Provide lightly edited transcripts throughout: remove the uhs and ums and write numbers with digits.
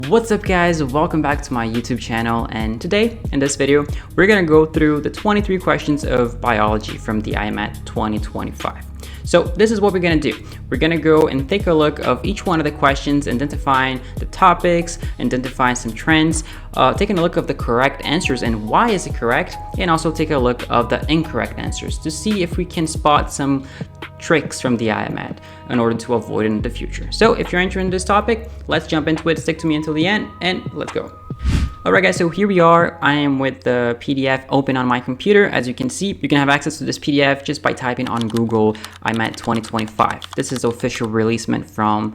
What's up guys, welcome back to my YouTube channel, and today in this video we're gonna go through the 23 questions of biology from the IMAT 2025. So this is what we're gonna do. We're gonna go and take a look of each one of the questions, identifying the topics, identifying some trends, taking a look of the correct answers and why is it correct, and also take a look of the incorrect answers to see if we can spot some tricks from the IMAT in order to avoid it in the future. So if you're interested in this topic, let's jump into it, stick to me until the end, and let's go. Alright guys, so here we are. I am with the PDF open on my computer. As you can see, you can have access to this PDF just by typing on Google IMAT 2025. This is the official releasement from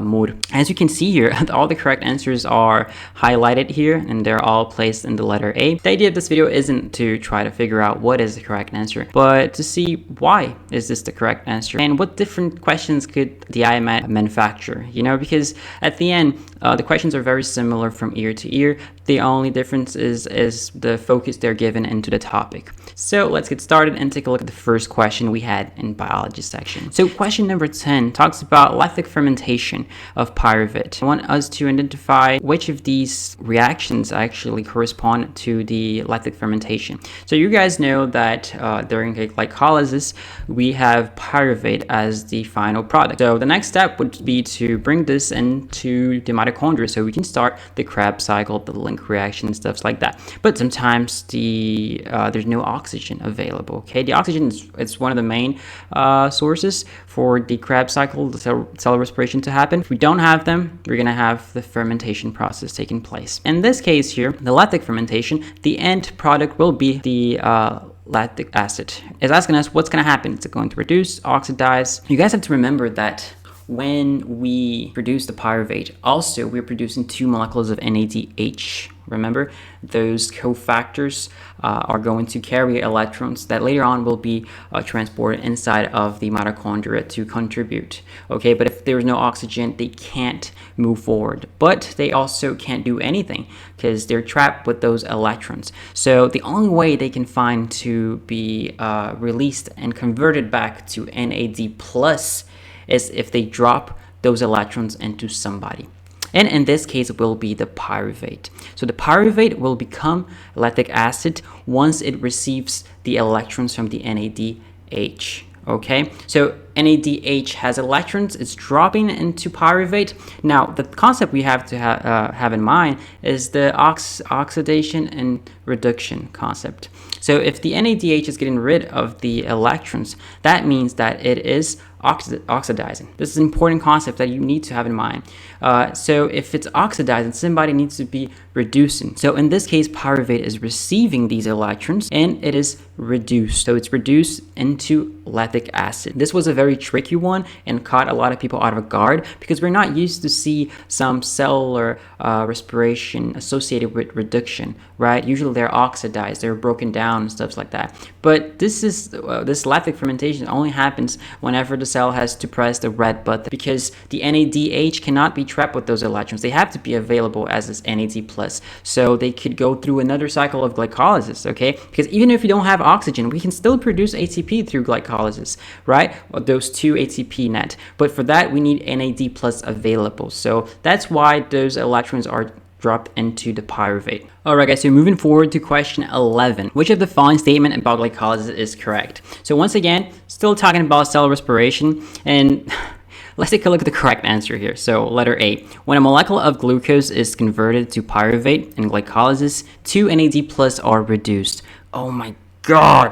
Mood. As you can see here, all the correct answers are highlighted here and they're all placed in the letter A. The idea of this video isn't to try to figure out what is the correct answer, but to see why is this the correct answer and what different questions could the IMAT manufacture, because at the end, the questions are very similar from ear to ear. The only difference is the focus they're given into the topic. So let's get started and take a look at the first question we had in biology section. So question number 10 talks about lactic fermentation of pyruvate. I want us to identify which of these reactions actually correspond to the lactic fermentation. So you guys know that during glycolysis, we have pyruvate as the final product. So the next step would be to bring this into the mitochondria so we can start the Krebs cycle, the link reaction, stuff like that. But sometimes there's no oxygen available. Okay, the oxygen is one of the main sources for the Krebs cycle, the cell respiration to happen. If we don't have them, we're gonna have the fermentation process taking place. In this case here, the lactic fermentation, the end product will be the lactic acid. It's asking us what's going to happen. It's going to reduce, oxidize. You guys have to remember that when we produce the pyruvate, also we're producing 2 molecules of NADH. Remember, those cofactors are going to carry electrons that later on will be transported inside of the mitochondria to contribute. Okay, but if there's no oxygen, they can't move forward. But they also can't do anything because they're trapped with those electrons. So the only way they can find to be released and converted back to NAD plus is if they drop those electrons into somebody. And in this case, it will be the pyruvate. So the pyruvate will become lactic acid once it receives the electrons from the NADH. Okay, so NADH has electrons, it's dropping into pyruvate. Now, the concept we have to have in mind is the oxidation and reduction concept. So if the NADH is getting rid of the electrons, that means that it is oxidizing. This is an important concept that you need to have in mind. So if it's oxidizing, somebody needs to be reducing. So in this case, pyruvate is receiving these electrons and it is reduced. So it's reduced into lactic acid. This was a very tricky one and caught a lot of people out of guard because we're not used to see some cellular respiration associated with reduction, right? Usually they're oxidized, they're broken down and stuff like that. But this lactic fermentation only happens whenever the cell has to press the red button because the NADH cannot be trapped with those electrons. They have to be available as this NAD plus. So they could go through another cycle of glycolysis, okay? Because even if you don't have oxygen, we can still produce ATP through glycolysis, right? Those 2 ATP net. But for that, we need NAD plus available. So that's why those electrons are dropped into the pyruvate. Alright guys, so moving forward to question 11. Which of the following statement about glycolysis is correct? So once again, still talking about cell respiration, and let's take a look at the correct answer here. So letter A, when a molecule of glucose is converted to pyruvate in glycolysis, 2 NAD plus are reduced. Oh my God. The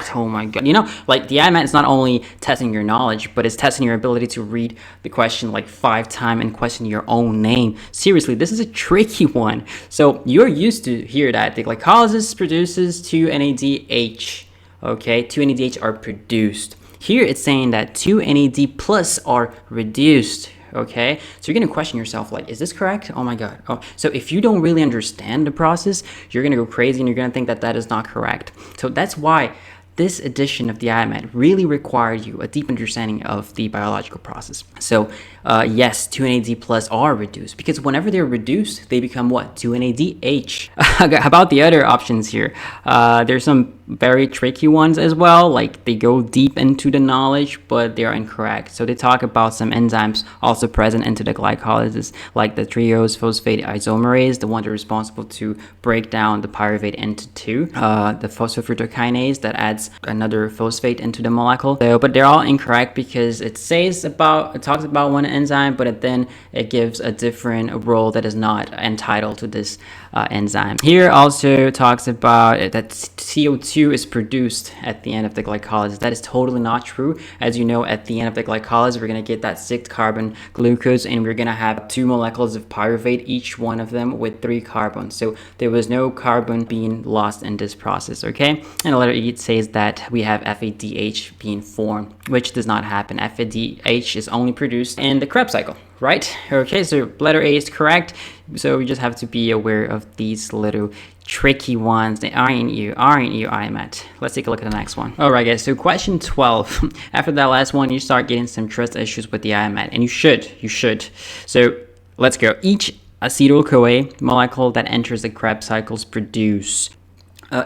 IMAT is not only testing your knowledge, but it's testing your ability to read the question 5 times and question your own name. Seriously, this is a tricky one. So you're used to hear that the glycolysis produces 2 NADH. Okay, 2 NADH are produced. Here it's saying that 2 NAD plus are reduced. Okay, so you're gonna question yourself, is this correct? Oh my God. Oh, so if you don't really understand the process, you're gonna go crazy and you're gonna think that that is not correct. So that's why this edition of the IMAT really required you a deep understanding of the biological process. So yes, 2 NAD plus are reduced because whenever they're reduced, they become what? 2 NADH. How about the other options here? There's some very tricky ones as well. Like they go deep into the knowledge, but they are incorrect. So they talk about some enzymes also present into the glycolysis, like the triose phosphate isomerase, the one that's responsible to break down the pyruvate into two, the phosphofructokinase that adds another phosphate into the molecule. So, but they're all incorrect because it talks about one enzyme, but then it gives a different role that is not entitled to this enzyme. Here also talks about that CO2 is produced at the end of the glycolysis. That is totally not true. As you know, at the end of the glycolysis, we're going to get that 6-carbon glucose, and we're going to have 2 molecules of pyruvate, each one of them with 3 carbons. So there was no carbon being lost in this process, okay? And letter E, it says that we have FADH being formed, which does not happen. FADH is only produced in the Krebs cycle, right? Okay, so letter A is correct. So you just have to be aware of these little tricky ones. They aren't you, IMAT. Let's take a look at the next one. All right, guys, so question 12. After that last one, you start getting some trust issues with the IMAT, and you should. So let's go. Each acetyl-CoA molecule that enters the Krebs cycles produce.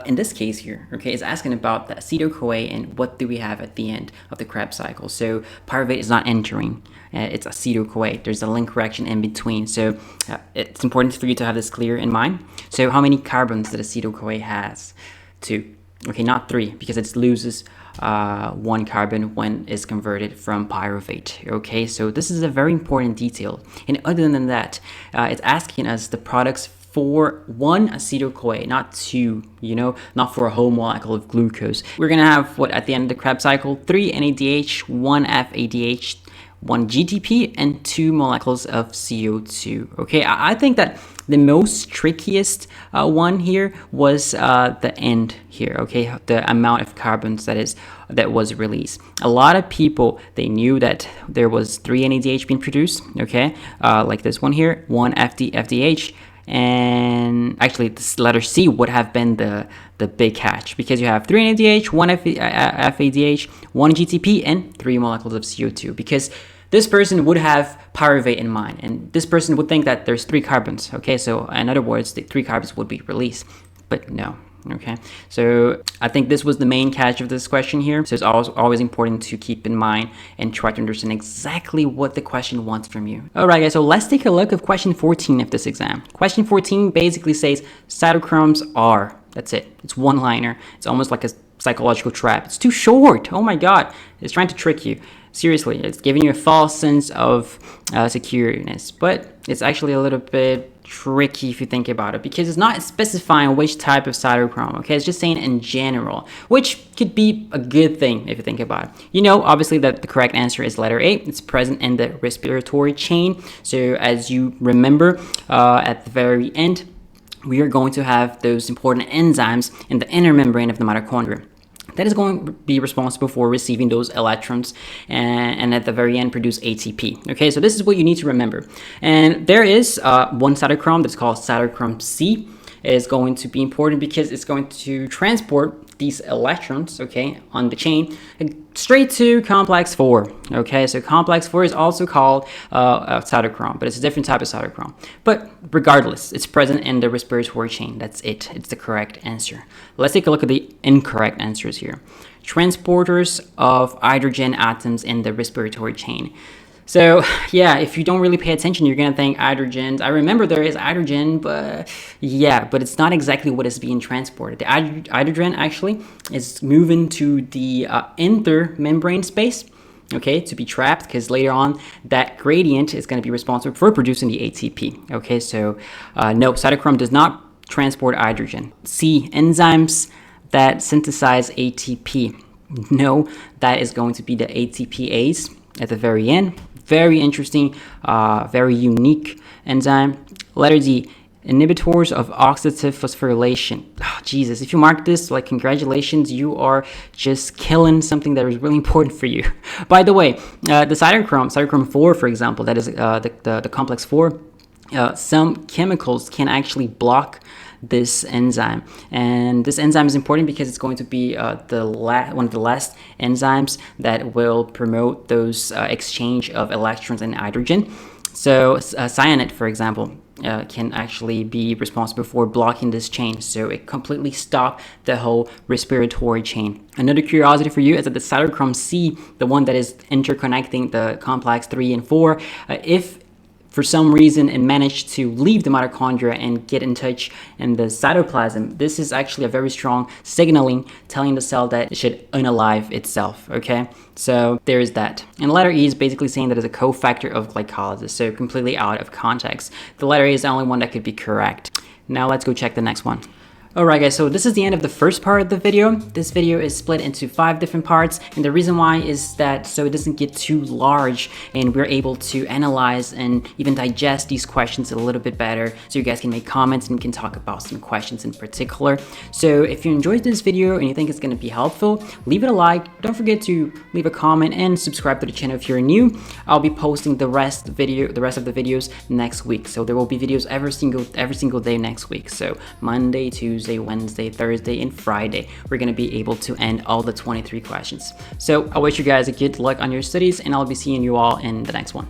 In this case here, okay, it's asking about the acetyl-CoA and what do we have at the end of the Krebs cycle. So pyruvate is not entering. It's acetyl-CoA. There's a link reaction in between. So it's important for you to have this clear in mind. So how many carbons does acetyl-CoA has? 2. Okay, not 3, because it loses 1 carbon when it's converted from pyruvate. Okay, so this is a very important detail. And other than that, it's asking us the products for 1 acetyl-CoA, not 2, not for a whole molecule of glucose. We're gonna have what at the end of the Krebs cycle? 3 NADH, 1 FADH, 1 GTP, and 2 molecules of CO2. Okay, I think that the most trickiest one here was the end here. Okay, the amount of carbons that was released. A lot of people, they knew that there was 3 NADH being produced. Okay, like this one here, 1 FDH. And actually this letter C would have been the big catch, because you have 3 NADH, 1 FADH, 1 GTP, and 3 molecules of CO2, because this person would have pyruvate in mind, and this person would think that there's 3 carbons. Okay, so in other words, the 3 carbons would be released, but no. Okay, so I think this was the main catch of this question here. So it's always important to keep in mind and try to understand exactly what the question wants from you. All right, guys, so let's take a look at question 14 of this exam. Question 14 basically says cytochromes are. That's it. It's one-liner. It's almost like a psychological trap. It's too short. Oh my God, it's trying to trick you. Seriously, it's giving you a false sense of secureness, but it's actually a little bit tricky if you think about it, because it's not specifying which type of cytochrome. Okay, it's just saying in general, which could be a good thing if you think about it. Obviously that the correct answer is letter A. It's present in the respiratory chain. So as you remember, at the very end, we are going to have those important enzymes in the inner membrane of the mitochondria. That is going to be responsible for receiving those electrons and at the very end produce ATP. Okay, so this is what you need to remember. And there is one cytochrome that's called cytochrome C. It is going to be important because it's going to transport these electrons, okay, on the chain straight to complex 4. Okay, so complex 4 is also called a cytochrome, but it's a different type of cytochrome. But regardless, it's present in the respiratory chain. That's it. It's the correct answer. Let's take a look at the incorrect answers here. Transporters of hydrogen atoms in the respiratory chain. So yeah, if you don't really pay attention, you're gonna think hydrogens. I remember there is hydrogen, but it's not exactly what is being transported. The hydrogen actually is moving to the intermembrane space, okay, to be trapped, because later on that gradient is going to be responsible for producing the ATP. Okay, so no, cytochrome does not transport hydrogen. C, enzymes that synthesize ATP. No, that is going to be the ATPase at the very end. Very interesting, very unique enzyme. Letter D, inhibitors of oxidative phosphorylation. Oh, Jesus, if you mark this, like, congratulations, you are just killing something that is really important for you. By the way, the cytochrome 4, for example, that is the complex 4, some chemicals can actually block this enzyme, and this enzyme is important because it's going to be one of the last enzymes that will promote those exchange of electrons and hydrogen. So cyanide, for example, can actually be responsible for blocking this chain. So it completely stopped the whole respiratory chain. Another curiosity for you is that the cytochrome C, the one that is interconnecting the complex 3 and 4, if for some reason it managed to leave the mitochondria and get in touch in the cytoplasm, this is actually a very strong signaling telling the cell that it should unalive itself, okay? So there is that. And the letter E is basically saying that it's a cofactor of glycolysis, so completely out of context. The letter E is the only one that could be correct. Now let's go check the next one. Alright guys, so this is the end of the first part of the video. This video is split into 5 different parts, and the reason why is that so it doesn't get too large and we're able to analyze and even digest these questions a little bit better, so you guys can make comments and can talk about some questions in particular. So if you enjoyed this video and you think it's going to be helpful, leave it a like. Don't forget to leave a comment and subscribe to the channel if you're new. I'll be posting the rest of the videos next week. So there will be videos every single day next week. So Monday, Tuesday, Wednesday, Thursday, and Friday, we're going to be able to end all the 23 questions. So I wish you guys a good luck on your studies, and I'll be seeing you all in the next one.